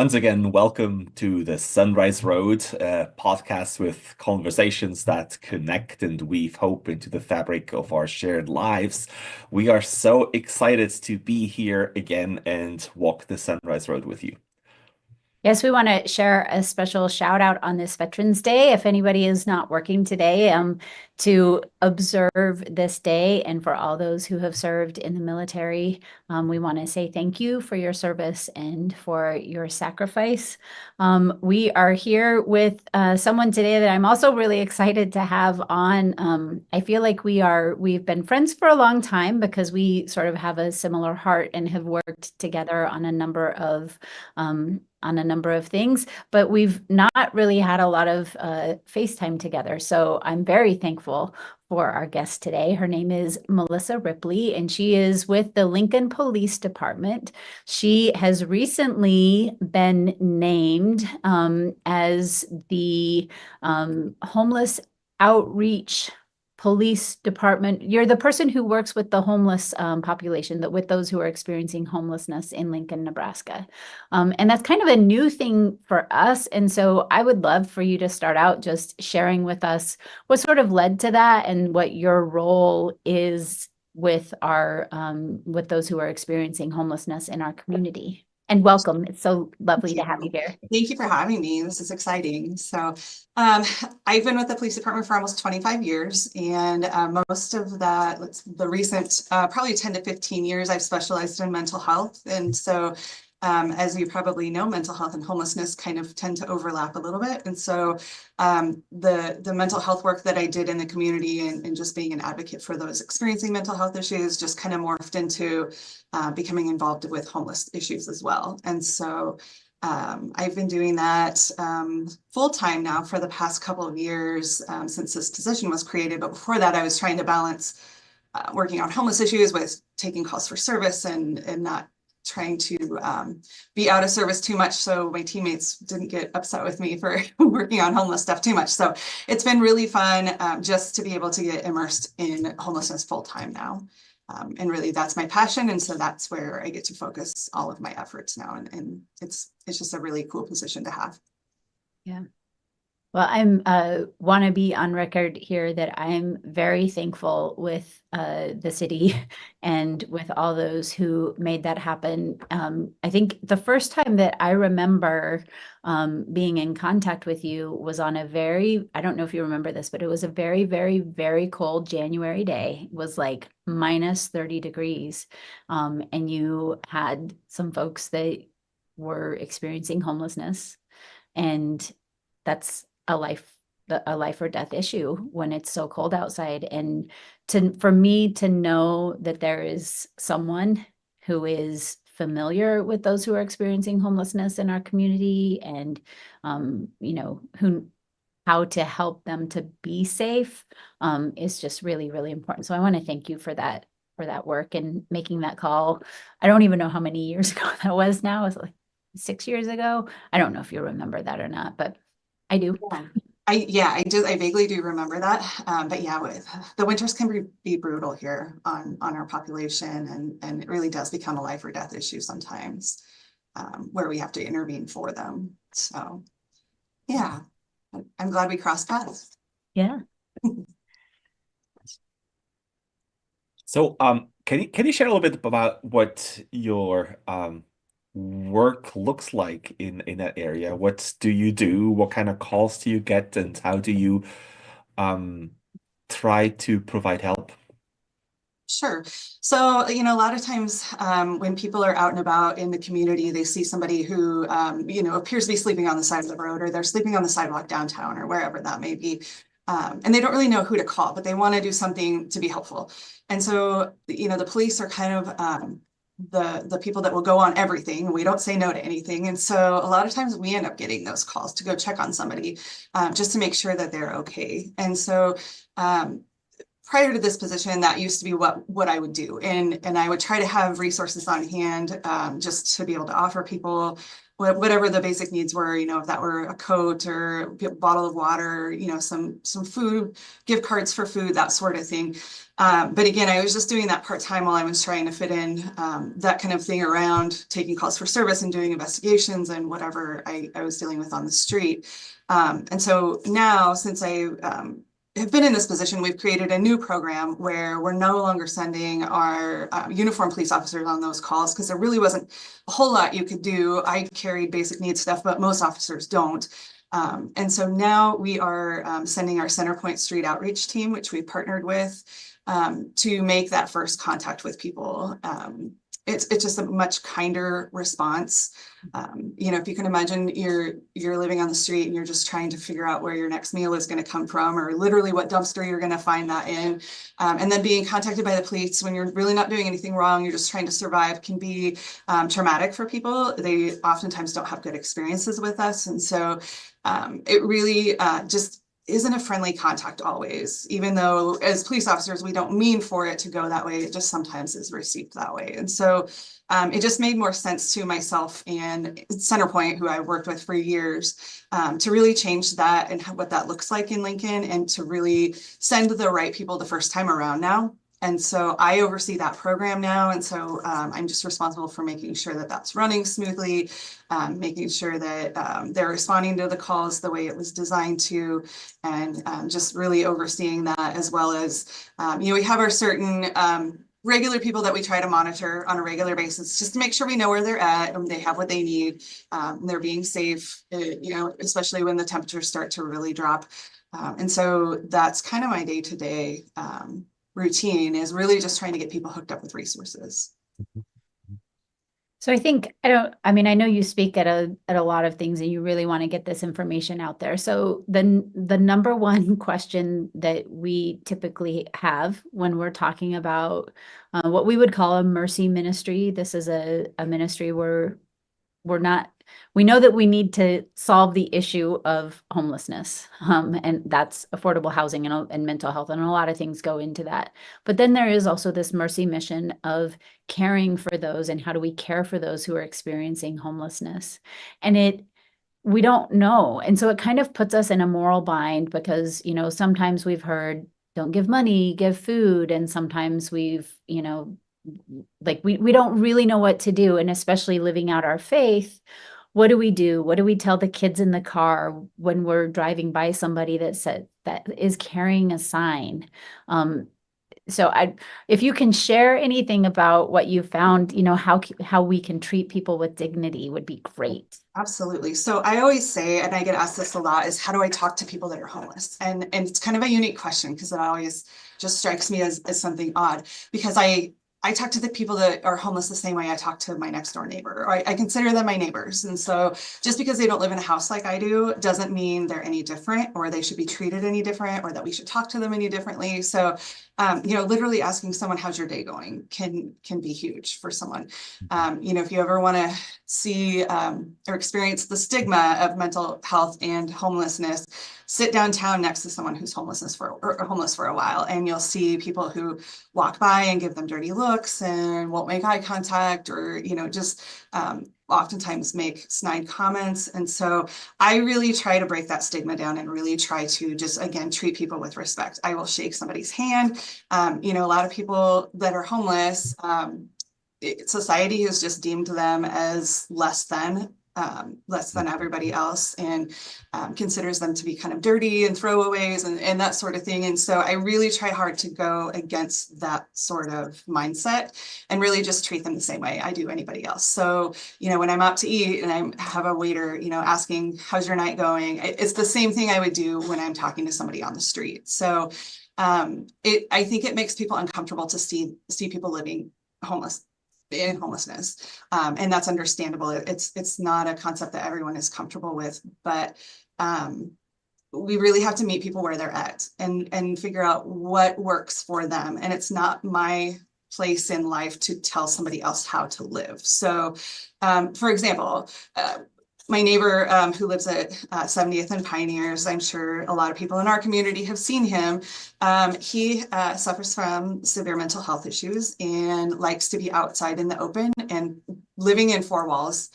once again, welcome to the Sunrise Road podcast with conversations that connect and weave hope into the fabric of our shared lives. We are so excited to be here again and walk the Sunrise Road with you. Yes, we want to share a special shout out on this Veterans Day. If anybody is not working today, to observe this day, and for all those who have served in the military, we want to say thank you for your service and for your sacrifice. We are here with someone today that I'm also really excited to have on. I feel like we've been friends for a long time because we sort of have a similar heart and have worked together on a number of things, but we've not really had a lot of FaceTime together. So I'm very thankful for our guest today. Her name is Melissa Ripley, and she is with the Lincoln Police Department. She has recently been named as the homeless outreach police department. You're the person who works with the homeless population, with those who are experiencing homelessness in Lincoln, Nebraska. And that's kind of a new thing for us. And so I would love for you to start out just sharing with us what sort of led to that and what your role is with with those who are experiencing homelessness in our community. And welcome. It's so lovely to have you here. Thank you for having me. This is exciting. So I've been with the police department for almost 25 years, and most of that, the recent probably 10 to 15 years, I've specialized in mental health. And so as you probably know, mental health and homelessness kind of tend to overlap a little bit. And so the mental health work that I did in the community and just being an advocate for those experiencing mental health issues just kind of morphed into becoming involved with homeless issues as well. And so I've been doing that full time now for the past couple of years since this position was created. But before that, I was trying to balance working on homeless issues with taking calls for service and not trying to be out of service too much, so my teammates didn't get upset with me for working on homeless stuff too much. So it's been really fun just to be able to get immersed in homelessness full time now. And really that's my passion. And so that's where I get to focus all of my efforts now. And it's just a really cool position to have. Yeah. Well, I'm want to be on record here that I'm very thankful with the city and with all those who made that happen. I think the first time that I remember being in contact with you was on I don't know if you remember this, but it was a very, very, very cold January day. It was like minus 30 degrees. And you had some folks that were experiencing homelessness. And that's a life or death issue when it's so cold outside. And for me to know that there is someone who is familiar with those who are experiencing homelessness in our community and how to help them to be safe is just really, really important. So I want to thank you for that work and making that call. I don't even know how many years ago that was now. It was like 6 years ago. I don't know if you remember that or not, but I do. I vaguely do remember that. But yeah, the winters can be brutal here on our population, and it really does become a life or death issue sometimes, where we have to intervene for them. So yeah, I'm glad we crossed paths. Yeah. So can you share a little bit about what your work looks like in that area? What do you do? What kind of calls do you get, and how do you try to provide help? Sure. So, a lot of times when people are out and about in the community, they see somebody who, appears to be sleeping on the side of the road, or they're sleeping on the sidewalk downtown, or wherever that may be. And they don't really know who to call, but they want to do something to be helpful. And so, the police are kind of the people that will go on everything. We don't say no to anything. And so a lot of times we end up getting those calls to go check on somebody just to make sure that they're okay. And so prior to this position, that used to be what I would do. And I would try to have resources on hand, just to be able to offer people whatever the basic needs were, if that were a coat or a bottle of water, some food, gift cards for food, that sort of thing. But again, I was just doing that part-time while I was trying to fit in that kind of thing around taking calls for service and doing investigations and whatever I was dealing with on the street. And so now, since I have been in this position, we've created a new program where we're no longer sending our uniformed police officers on those calls, because there really wasn't a whole lot you could do. I carried basic needs stuff, but most officers don't. And so now we are sending our Centerpoint Street Outreach team, which we partnered with, to make that first contact with people. It's just a much kinder response. If you can imagine you're living on the street and you're just trying to figure out where your next meal is going to come from, or literally what dumpster you're going to find that in. And then being contacted by the police when you're really not doing anything wrong, you're just trying to survive, can be traumatic for people. They oftentimes don't have good experiences with us. And so it really just isn't a friendly contact always, even though as police officers, we don't mean for it to go that way. It just sometimes is received that way. And so it just made more sense to myself and Centerpoint, who I worked with for years, to really change that and what that looks like in Lincoln, and to really send the right people the first time around now. And so I oversee that program now. And so I'm just responsible for making sure that that's running smoothly, making sure that they're responding to the calls the way it was designed to, and just really overseeing that, as well as, we have our certain regular people that we try to monitor on a regular basis, just to make sure we know where they're at and they have what they need. They're being safe, especially when the temperatures start to really drop. And so that's kind of my day-to-day routine, is really just trying to get people hooked up with resources. So I think, I know you speak at a lot of things and you really want to get this information out there. So the number one question that we typically have when we're talking about what we would call a mercy ministry, this is a ministry where we know that we need to solve the issue of homelessness, and that's affordable housing and mental health, and a lot of things go into that. But then there is also this mercy mission of caring for those, and how do we care for those who are experiencing homelessness? And we don't know. And so it kind of puts us in a moral bind, because, sometimes we've heard, don't give money, give food. And sometimes we've, we don't really know what to do. And especially living out our faith, what do we do? What do we tell the kids in the car when we're driving by somebody that is carrying a sign? So if you can share anything about what you found, how we can treat people with dignity would be great. Absolutely. So I always say, and I get asked this a lot, is how do I talk to people that are homeless? And it's kind of a unique question, because it always just strikes me as something odd, because I talk to the people that are homeless the same way I talk to my next door neighbor. I consider them my neighbors. And so just because they don't live in a house like I do doesn't mean they're any different, or they should be treated any different, or that we should talk to them any differently. So, literally asking someone, how's your day going, can be huge for someone. If you ever want to see or experience the stigma of mental health and homelessness, sit downtown next to someone who's homeless for a while, and you'll see people who walk by and give them dirty looks and won't make eye contact, or just oftentimes make snide comments. And so I really try to break that stigma down, and really try to just, again, treat people with respect. I will shake somebody's hand. A lot of people that are homeless, society has just deemed them as less than everybody else, and considers them to be kind of dirty and throwaways and that sort of thing. And so I really try hard to go against that sort of mindset, and really just treat them the same way I do anybody else. So, when I'm out to eat and I have a waiter, asking, how's your night going? It's the same thing I would do when I'm talking to somebody on the street. So I think it makes people uncomfortable to see people living in homelessness. And that's understandable. It's not a concept that everyone is comfortable with, but we really have to meet people where they're at and figure out what works for them. And it's not my place in life to tell somebody else how to live. So, for example, My neighbor who lives at 70th and Pioneers, I'm sure a lot of people in our community have seen him. He suffers from severe mental health issues and likes to be outside in the open, and living in four walls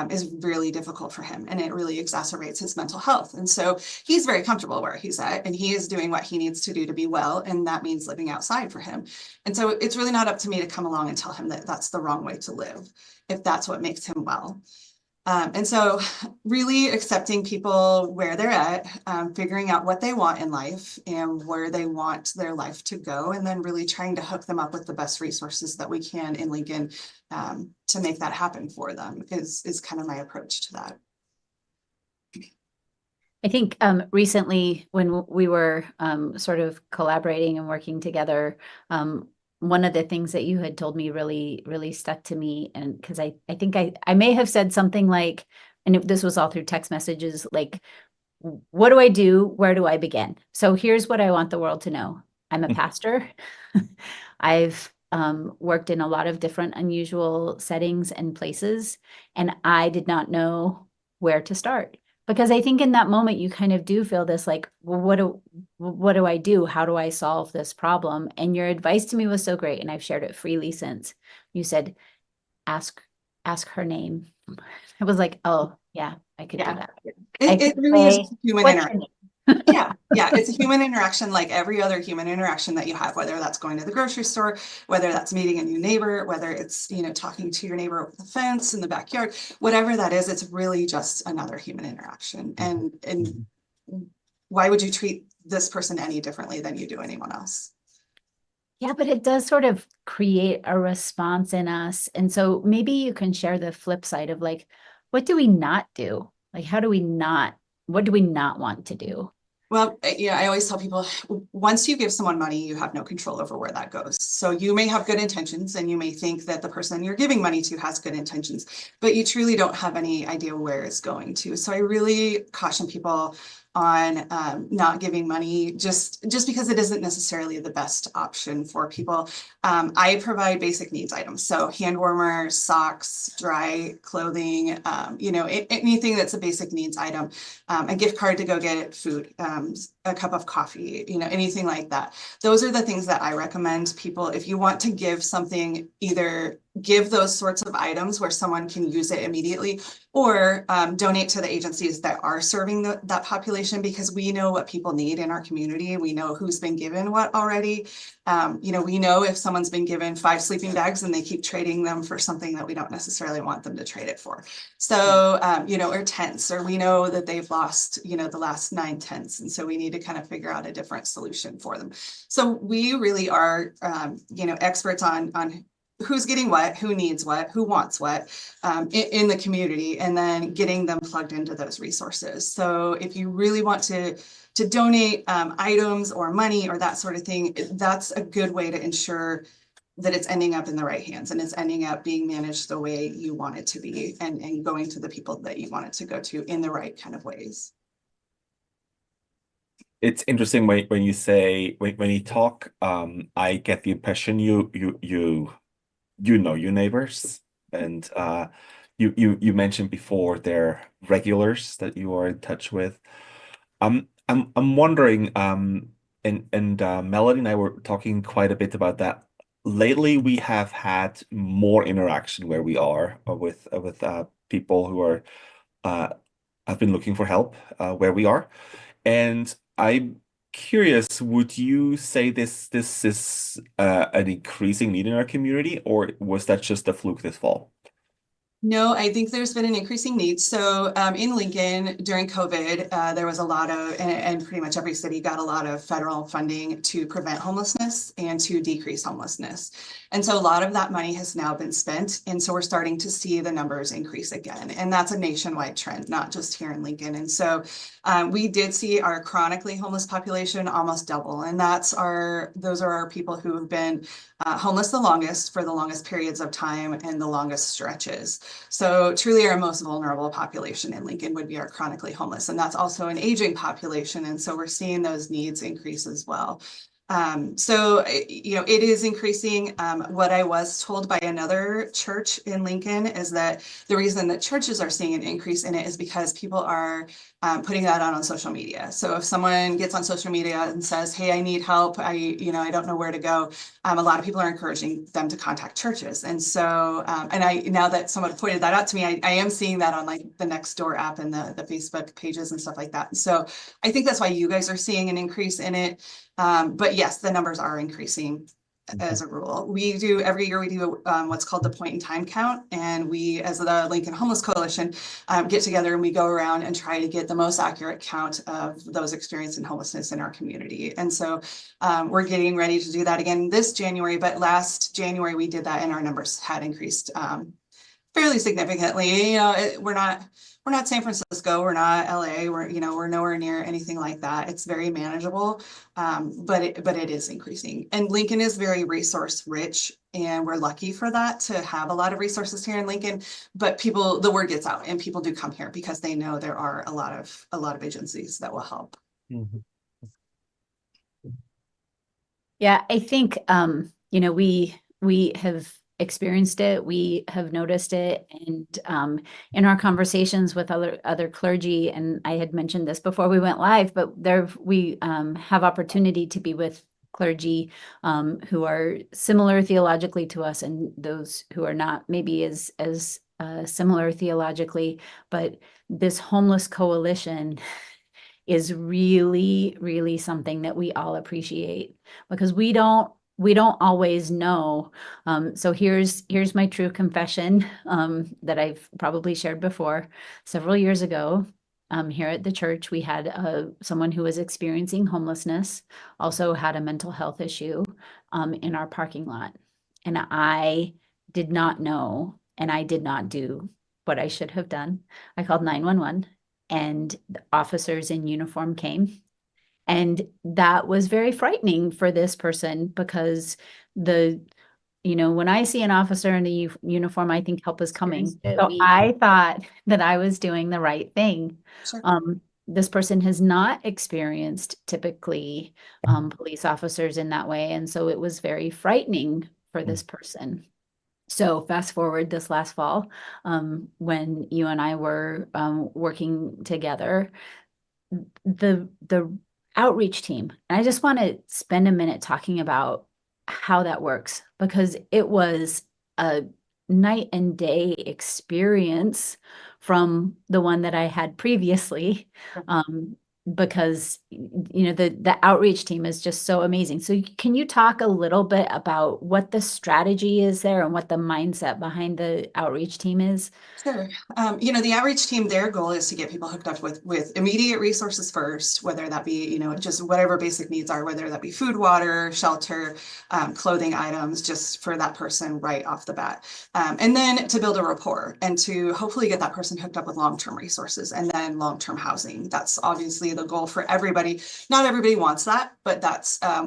is really difficult for him, and it really exacerbates his mental health. And so he's very comfortable where he's at, and he is doing what he needs to do to be well, and that means living outside for him. And so it's really not up to me to come along and tell him that that's the wrong way to live, if that's what makes him well. And so really accepting people where they're at, figuring out what they want in life and where they want their life to go, and then really trying to hook them up with the best resources that we can in Lincoln to make that happen for them is kind of my approach to that. I think recently when we were sort of collaborating and working together, one of the things that you had told me really stuck to me. And because I think I may have said something like, and this was all through text messages, like, what do I do? Where do I begin? So here's what I want the world to know. I'm a pastor. I've worked in a lot of different unusual settings and places, and I did not know where to start. Because I think in that moment, you kind of do feel this like, well, what do I do? How do I solve this problem? And your advice to me was so great. And I've shared it freely since. You said, ask her name. I was like, oh, yeah, I could do that. It really is human interaction. Yeah, it's a human interaction like every other human interaction that you have, whether that's going to the grocery store, whether that's meeting a new neighbor, whether it's, talking to your neighbor over the fence in the backyard, whatever that is, it's really just another human interaction. And why would you treat this person any differently than you do anyone else? Yeah, but it does sort of create a response in us. And so maybe you can share the flip side of like, what do we not do? Like, what do we not want to do? Well, I always tell people, once you give someone money, you have no control over where that goes. So you may have good intentions, and you may think that the person you're giving money to has good intentions, but you truly don't have any idea where it's going to. So I really caution people on not giving money just because it isn't necessarily the best option for people. I provide basic needs items, so hand warmers, socks, dry clothing, anything that's a basic needs item, a gift card to go get food, a cup of coffee, anything like that. Those are the things that I recommend people, if you want to give something, either give those sorts of items where someone can use it immediately, or donate to the agencies that are serving that population, because we know what people need in our community. We know who's been given what already. We know if someone's been given 5 sleeping bags and they keep trading them for something that we don't necessarily want them to trade it for. So, or tents, or we know that they've lost, the last 9 tents. And so we need to kind of figure out a different solution for them. So we really are, experts on who's getting what, who needs what, who wants what in the community, and then getting them plugged into those resources. So if you really want to donate items or money or that sort of thing, that's a good way to ensure that it's ending up in the right hands and it's ending up being managed the way you want it to be, and going to the people that you want it to go to in the right kind of ways. It's interesting when you say, when you talk, I get the impression you know your neighbors, and you mentioned before they're regulars that you are in touch with. I'm wondering, and Melody and I were talking quite a bit about that. Lately, we have had more interaction where we are with people who are have been looking for help where we are, and I'm curious, would you say this is an increasing need in our community, or was that just a fluke this fall? No, I think there's been an increasing need. So in Lincoln during COVID, there was a lot of, and pretty much every city got a lot of federal funding to prevent homelessness and to decrease homelessness. And so a lot of that money has now been spent. And so we're starting to see the numbers increase again. And that's a nationwide trend, not just here in Lincoln. And so we did see our chronically homeless population almost double. And those are our people who have been homeless the longest, for the longest periods of time and the longest stretches. So truly our most vulnerable population in Lincoln would be our chronically homeless. And that's also an aging population. And so we're seeing those needs increase as well. So, it is increasing. What I was told by another church in Lincoln is that the reason that churches are seeing an increase in it is because people are putting that on social media. So if someone gets on social media and says, hey, I need help, I don't know where to go, a lot of people are encouraging them to contact churches. And so, now that someone pointed that out to me, I am seeing that on like the Nextdoor app and the Facebook pages and stuff like that. So I think that's why you guys are seeing an increase in it. But yes, the numbers are increasing as a rule. Every year we do what's called the point in time count. And we, as the Lincoln Homeless Coalition, get together and we go around and try to get the most accurate count of those experiencing homelessness in our community. And so we're getting ready to do that again this January, but last January we did that and our numbers had increased fairly significantly. We're not San Francisco, we're not LA, we're nowhere near anything like that. It's very manageable, but it is increasing. And Lincoln is very resource rich, and we're lucky for that, to have a lot of resources here in Lincoln. But the word gets out, and people do come here because they know there are a lot of agencies that will help. Mm-hmm. Yeah, I think we have experienced it, we have noticed it, and in our conversations with other clergy, and I had mentioned this before we went live, but we have opportunity to be with clergy who are similar theologically to us, and those who are not maybe as similar theologically. But this homeless coalition is really, really something that we all appreciate, because we don't always know. So here's my true confession that I've probably shared before. Several years ago, here at the church, we had someone who was experiencing homelessness, also had a mental health issue in our parking lot. And I did not know, and I did not do what I should have done. I called 911, and the officers in uniform came. And that was very frightening for this person, because when I see an officer in a uniform, I think help is coming. So I thought that I was doing the right thing. Sure. This person has not experienced typically police officers in that way. And so it was very frightening for this person. So fast forward this last fall, when you and I were working together, the outreach team, and I just want to spend a minute talking about how that works, because it was a night and day experience from the one that I had previously. Because the outreach team is just so amazing. So can you talk a little bit about what the strategy is there and what the mindset behind the outreach team is? Sure. The outreach team, their goal is to get people hooked up with immediate resources first, whether that be, just whatever basic needs are, whether that be food, water, shelter, clothing items, just for that person right off the bat. And then to build a rapport and to hopefully get that person hooked up with long-term resources and then long-term housing. That's obviously the goal for everybody. Not everybody wants that, but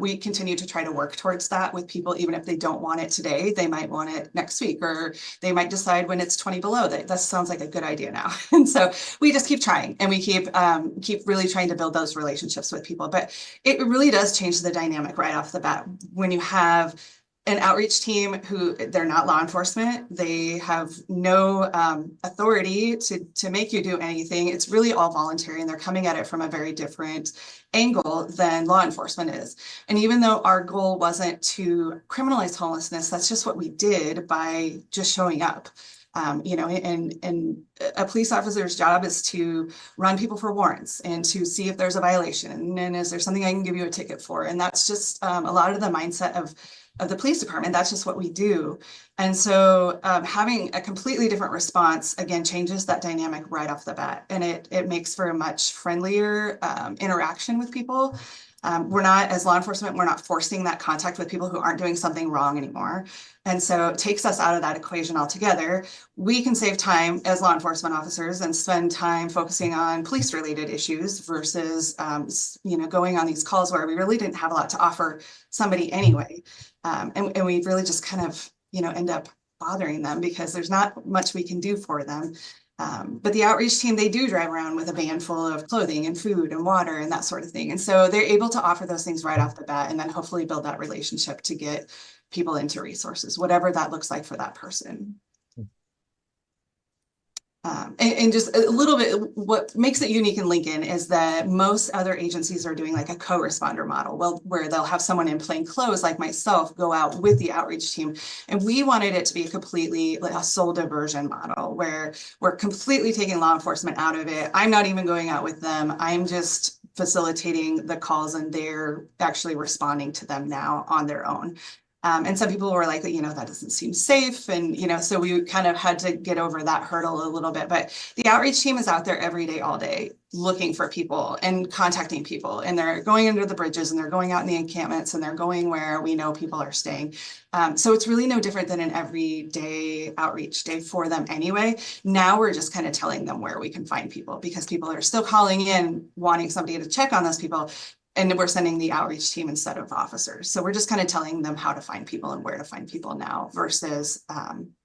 we continue to try to work towards that with people. Even if they don't want it today, they might want it next week, or they might decide when it's 20 below that sounds like a good idea now. And so we just keep trying, and we keep really trying to build those relationships with people. But it really does change the dynamic right off the bat when you have an outreach team who, they're not law enforcement. They have no authority to make you do anything. It's really all voluntary, and they're coming at it from a very different angle than law enforcement is. And even though our goal wasn't to criminalize homelessness, that's just what we did by just showing up. And a police officer's job is to run people for warrants and to see if there's a violation, and is there something I can give you a ticket for? And that's just a lot of the mindset of the police department. That's just what we do. And so having a completely different response, again, changes that dynamic right off the bat. And it makes for a much friendlier interaction with people. We're not, as law enforcement, we're not forcing that contact with people who aren't doing something wrong anymore. And so it takes us out of that equation altogether. We can save time as law enforcement officers and spend time focusing on police-related issues versus, going on these calls where we really didn't have a lot to offer somebody anyway. And we really just kind of, end up bothering them because there's not much we can do for them. But the outreach team, they do drive around with a van full of clothing and food and water and that sort of thing. And so they're able to offer those things right off the bat and then hopefully build that relationship to get people into resources, whatever that looks like for that person. And just a little bit, what makes it unique in Lincoln is that most other agencies are doing like a co-responder model, well, where they'll have someone in plain clothes like myself go out with the outreach team. And we wanted it to be completely like a soul diversion model where we're completely taking law enforcement out of it. I'm not even going out with them. I'm just facilitating the calls and they're actually responding to them now on their own. And some people were like, that doesn't seem safe. And, so we kind of had to get over that hurdle a little bit. But the outreach team is out there every day, all day, looking for people and contacting people. And they're going under the bridges and they're going out in the encampments and they're going where we know people are staying. So it's really no different than an everyday outreach day for them anyway. Now we're just kind of telling them where we can find people because people are still calling in wanting somebody to check on those people. And we're sending the outreach team instead of officers. So we're just kind of telling them how to find people and where to find people now versus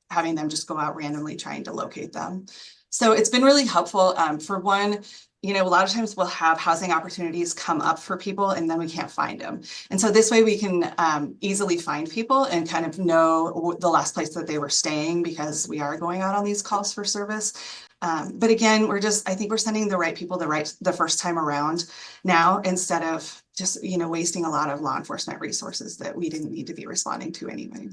having them just go out randomly trying to locate them. So it's been really helpful. For one, a lot of times we'll have housing opportunities come up for people and then we can't find them. And so this way we can easily find people and kind of know the last place that they were staying because we are going out on these calls for service. But again, I think we're sending the right people the first time around now instead of just, wasting a lot of law enforcement resources that we didn't need to be responding to anyway.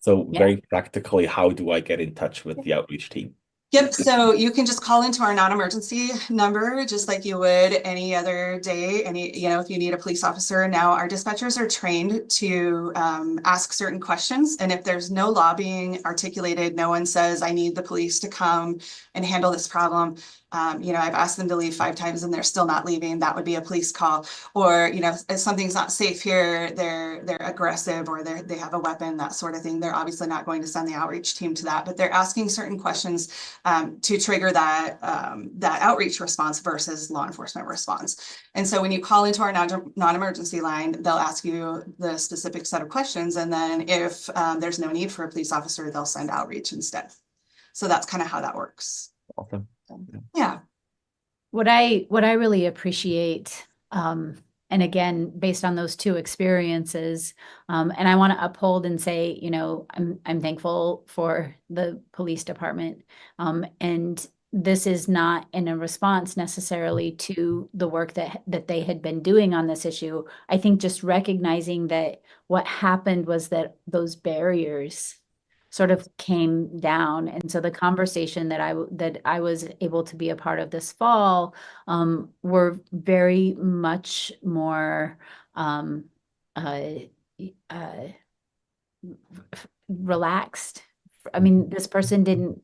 So very practically, how do I get in touch with the outreach team? Yep. So you can just call into our non-emergency number, just like you would any other day. If you need a police officer. Now our dispatchers are trained to ask certain questions. And if there's no law being articulated, no one says, I need the police to come and handle this problem. I've asked them to leave 5 times and they're still not leaving. That would be a police call. Or, if something's not safe here, they're aggressive or they have a weapon, that sort of thing. They're obviously not going to send the outreach team to that, but they're asking certain questions to trigger that outreach response versus law enforcement response. And so when you call into our non-emergency line, they'll ask you the specific set of questions. And then if there's no need for a police officer, they'll send outreach instead. So that's kind of how that works. Awesome. Yeah. What I really appreciate, and again, based on those 2 experiences, and I want to uphold and say, I'm thankful for the police department. And this is not in a response necessarily to the work that they had been doing on this issue. I think just recognizing that what happened was that those barriers sort of came down. And so the conversation that I was able to be a part of this fall were very much more relaxed. I mean, this person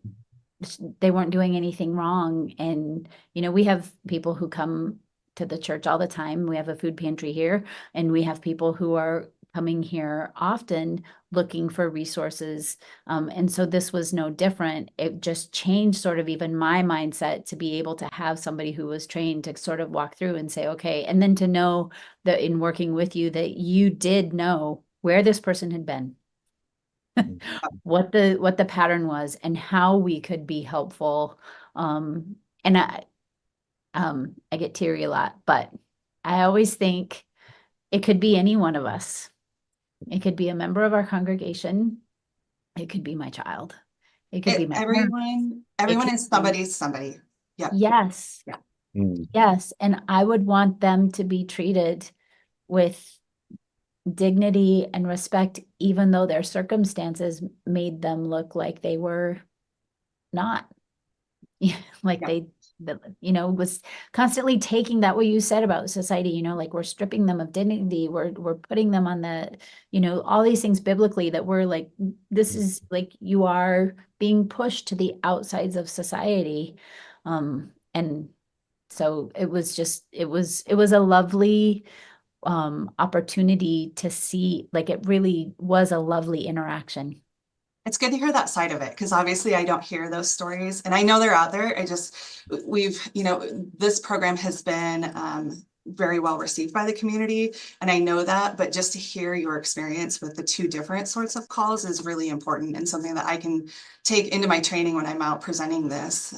they weren't doing anything wrong. And, we have people who come to the church all the time. We have a food pantry here, and we have people who are coming here often looking for resources. And so this was no different. It just changed sort of even my mindset to be able to have somebody who was trained to sort of walk through and say, okay, and then to know that in working with you that you did know where this person had been, what the pattern was and how we could be helpful. And I get teary a lot, but I always think it could be any one of us. It could be a member of our congregation. It could be my child. It could be my everyone. Everyone is somebody. Yeah. Yes. Yeah. Yes. And I would want them to be treated with dignity and respect, even though their circumstances made them look like they were not. Like they was constantly taking that, what you said about society, like we're stripping them of dignity, we're putting them on the, all these things biblically that we're like, this is like, you are being pushed to the outsides of society. And so it was a lovely opportunity to see, like, it really was a lovely interaction. It's good to hear that side of it because obviously I don't hear those stories and I know they're out there. This program has been very well received by the community. And I know that, but just to hear your experience with the two different sorts of calls is really important and something that I can take into my training when I'm out presenting this.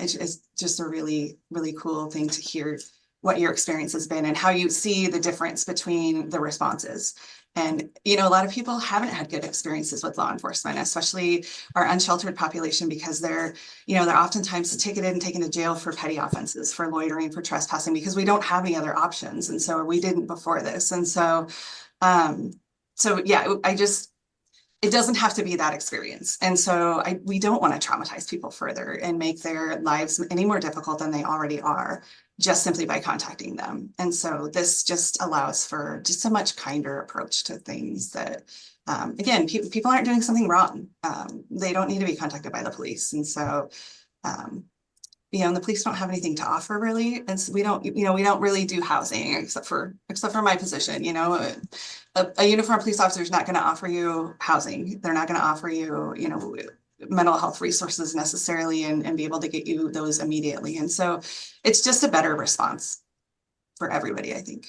It's just a really, really cool thing to hear what your experience has been and how you see the difference between the responses. And, a lot of people haven't had good experiences with law enforcement, especially our unsheltered population, because they're oftentimes ticketed and taken to jail for petty offenses, for loitering, for trespassing, because we don't have any other options. And so we didn't before this. And so, yeah, it doesn't have to be that experience. And so we don't want to traumatize people further and make their lives any more difficult than they already are, just simply by contacting them. And so this just allows for just a much kinder approach to things that, again, people aren't doing something wrong. They don't need to be contacted by the police. And so, and the police don't have anything to offer really. And so we don't really do housing except for my position. A uniformed police officer is not going to offer you housing. They're not going to offer you, mental health resources necessarily and be able to get you those immediately. And so it's just a better response for everybody, I think.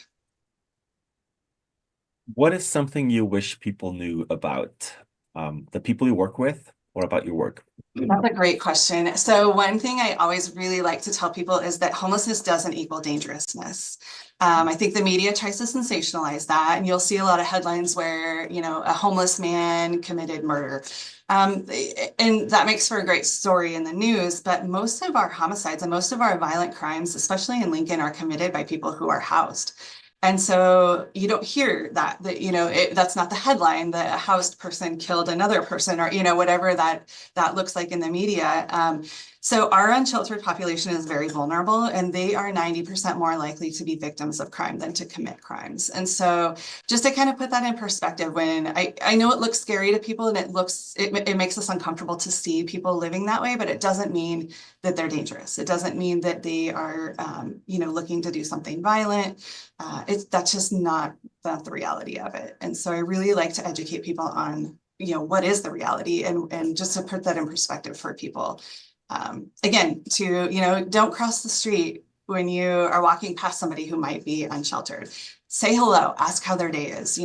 What is something you wish people knew about the people you work with or about your work? That's a great question. So one thing I always really like to tell people is that homelessness doesn't equal dangerousness. I think the media tries to sensationalize that, and you'll see a lot of headlines where, a homeless man committed murder. And that makes for a great story in the news, but most of our homicides and most of our violent crimes, especially in Lincoln, are committed by people who are housed. And so you don't hear that that's not the headline that a housed person killed another person, or, whatever that looks like in the media. So our unsheltered population is very vulnerable, and they are 90% more likely to be victims of crime than to commit crimes. And so just to kind of put that in perspective, when I know it looks scary to people and it makes us uncomfortable to see people living that way, but it doesn't mean that they're dangerous. It doesn't mean that they are, looking to do something violent. That's just not the reality of it. And so I really like to educate people on, what is the reality, and just to put that in perspective for people. Again, don't cross the street when you are walking past somebody who might be unsheltered. Say hello, ask how their day is.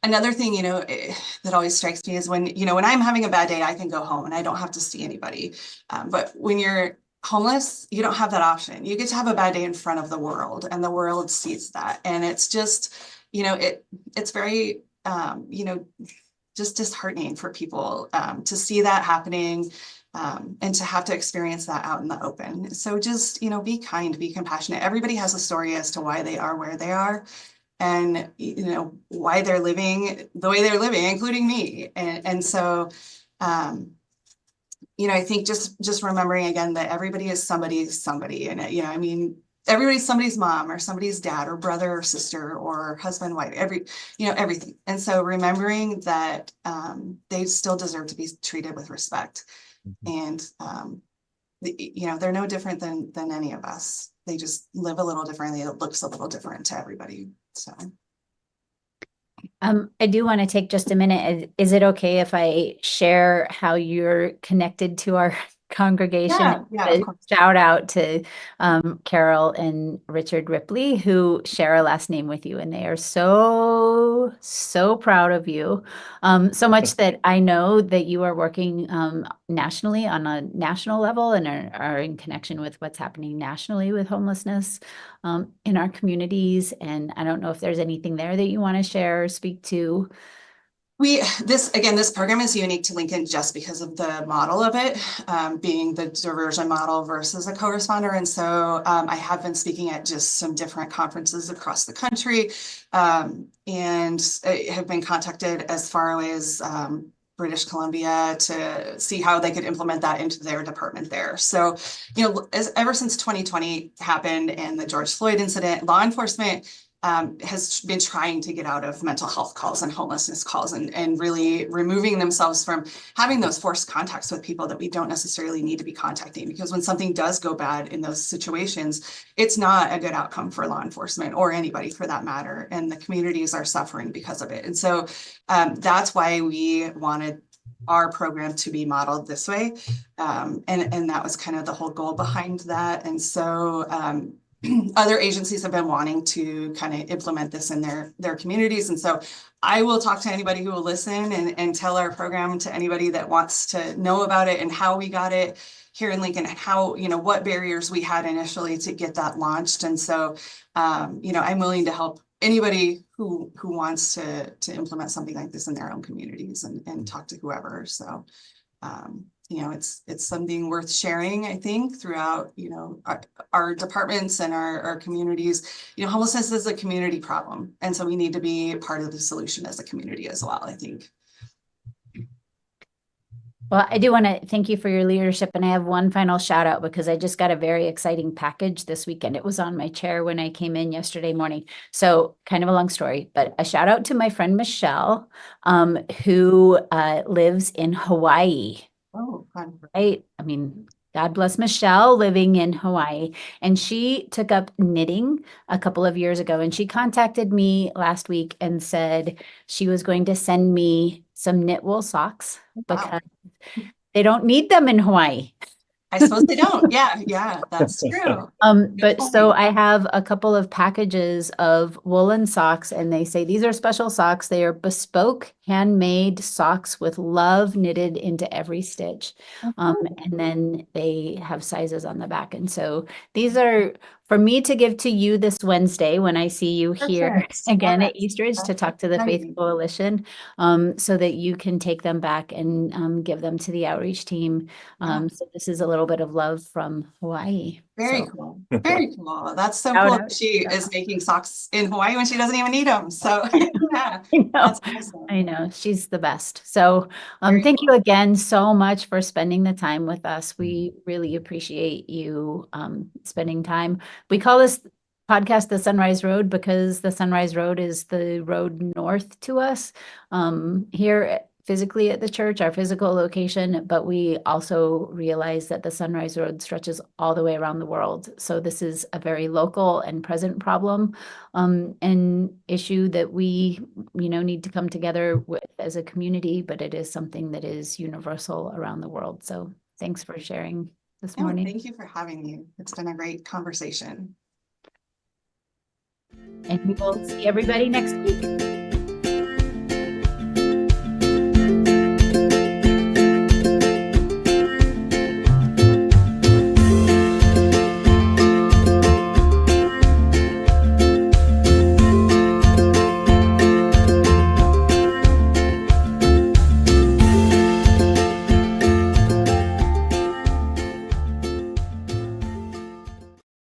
Another thing, that always strikes me is when I'm having a bad day, I can go home and I don't have to see anybody. But when you're homeless, you don't have that option. You get to have a bad day in front of the world, and the world sees that. And it's just, it's very, just disheartening for people to see that happening. And to have to experience that out in the open. So just, be kind, be compassionate. Everybody has a story as to why they are where they are, and, why they're living the way they're living, including me. And so, I think just remembering again that everybody is somebody. And, everybody's somebody's mom or somebody's dad or brother or sister or husband, wife, everything. And so remembering that they still deserve to be treated with respect. And, they're no different than any of us. They just live a little differently. It looks a little different to everybody. So. I do want to take just a minute. Is it okay if I share how you're connected to our congregation? Yeah, of course. Shout out to Carol and Richard Ripley, who share a last name with you, and they are so proud of you. So much that I know that you are working nationally on a national level, and are in connection with what's happening nationally with homelessness in our communities. And I don't know if there's anything there that you want to share or speak to. This program is unique to Lincoln just because of the model of it, being the diversion model versus a co-responder. And so I have been speaking at just some different conferences across the country, and I have been contacted as far away as British Columbia to see how they could implement that into their department there. So, ever since 2020 happened and the George Floyd incident, law enforcement has been trying to get out of mental health calls and homelessness calls, and really removing themselves from having those forced contacts with people that we don't necessarily need to be contacting. Because when something does go bad in those situations, it's not a good outcome for law enforcement or anybody for that matter. And the communities are suffering because of it. And so that's why we wanted our program to be modeled this way. And that was kind of the whole goal behind that. And so other agencies have been wanting to kind of implement this in their communities. And so I will talk to anybody who will listen and tell our program to anybody that wants to know about it and how we got it here in Lincoln, and how, what barriers we had initially to get that launched. And so, I'm willing to help anybody who wants to implement something like this in their own communities and talk to whoever. So, it's something worth sharing, I think, throughout, our departments and our communities. Homelessness is a community problem. And so we need to be part of the solution as a community as well, I think. Well, I do want to thank you for your leadership. And I have one final shout out because I just got a very exciting package this weekend. It was on my chair when I came in yesterday morning. So kind of a long story, but a shout out to my friend Michelle, who lives in Hawaii. Oh, fun. Right? I mean, God bless Michelle living in Hawaii. And she took up knitting a couple of years ago. And she contacted me last week and said she was going to send me some knit wool socks because they don't need them in Hawaii. I suppose they don't. Yeah, that's true. But so I have a couple of packages of woolen socks, and they say these are special socks. They are bespoke, handmade socks with love knitted into every stitch. And then they have sizes on the back. And so these are for me to give to you this Wednesday when I see you here again at Eastridge to talk to the Faith Coalition, so that you can take them back and give them to the outreach team. So this is a little bit of love from Hawaii. Very cool. Very cool. That's so cool. She is making socks in Hawaii when she doesn't even need them. So yeah, that's awesome. I know. She's the best. So thank you again so much for spending the time with us. We really appreciate you spending time. We call this podcast the Sunrise Road because the Sunrise Road is the road north to us here physically at the church, our physical location, but we also realize that the Sunrise Road stretches all the way around the world. So this is a very local and present problem and issue that we, need to come together with as a community, but it is something that is universal around the world. So thanks for sharing this morning. Thank you for having me. It's been a great conversation. And we will see everybody next week.